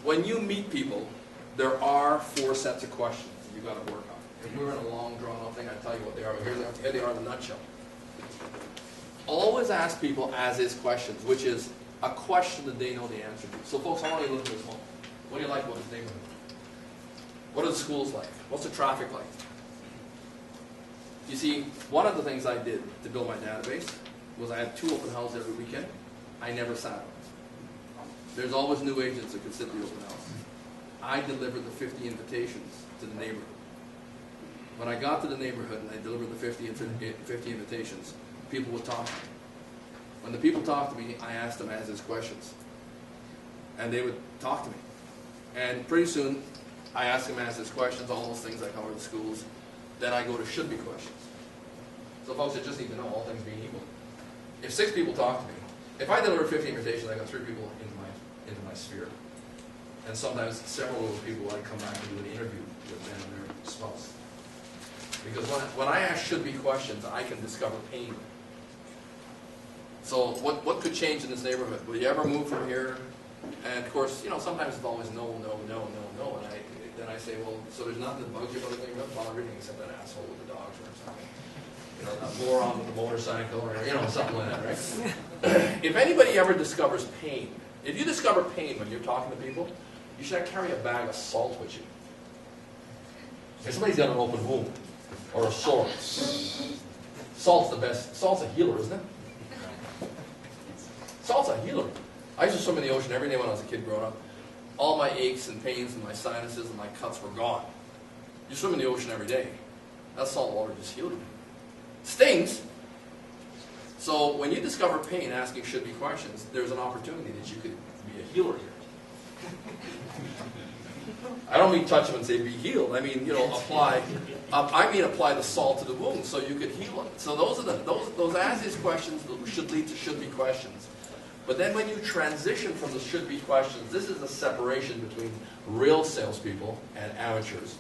when you meet people, there are 4 sets of questions you've got to work on. If we were in a long, drawn-out thing, I'd tell you what they are. Here they are in a nutshell. Always ask people as-is questions, which is a question that they know the answer to. So, folks, I want you to look at this home. What do you like about this neighborhood? What are the schools like? What's the traffic like? You see, one of the things I did to build my database was I had 2 open houses every weekend. I never sat on it. There's always new agents that could sit the open house. I delivered the 50 invitations to the neighborhood. When I got to the neighborhood and I delivered the 50 invitations, people would talk to me. When the people talked to me, I asked them as-is questions. And they would talk to me. And pretty soon, I ask them as-is questions, all those things I cover the schools. Then I go to should-be questions. So folks, I just need to know, all things being equal. If 6 people talk to me, if I deliver 50 invitations, I got 3 people into my sphere. And sometimes several of those people I come back and do an interview with them and their spouse. Because when I ask should-be questions, I can discover pain. So what could change in this neighborhood? Will you ever move from here? And of course, you know, sometimes it's always no, no, no, no, no. And then I say, well, so there's nothing that bugs you about the neighborhood? Well, everything except that asshole with the dogs or something. You know, that moron with the motorcycle or, you know, something like that, right? If anybody ever discovers pain, if you discover pain when you're talking to people, you should carry a bag of salt with you. If somebody's got an open wound or a sore, salt's the best. Salt's a healer, isn't it? Salt's a healer. I used to swim in the ocean every day when I was a kid growing up. All my aches and pains and my sinuses and my cuts were gone. You swim in the ocean every day. That salt water just healed you. Stings. So when you discover pain, asking should-be questions, there's an opportunity that you could be a healer here. I don't mean touch them and say be healed. I mean, you know, apply. Apply the salt to the wound so you could heal it. So those are those as-is questions should lead to should-be questions. But then when you transition from the should-be questions, this is the separation between real salespeople and amateurs.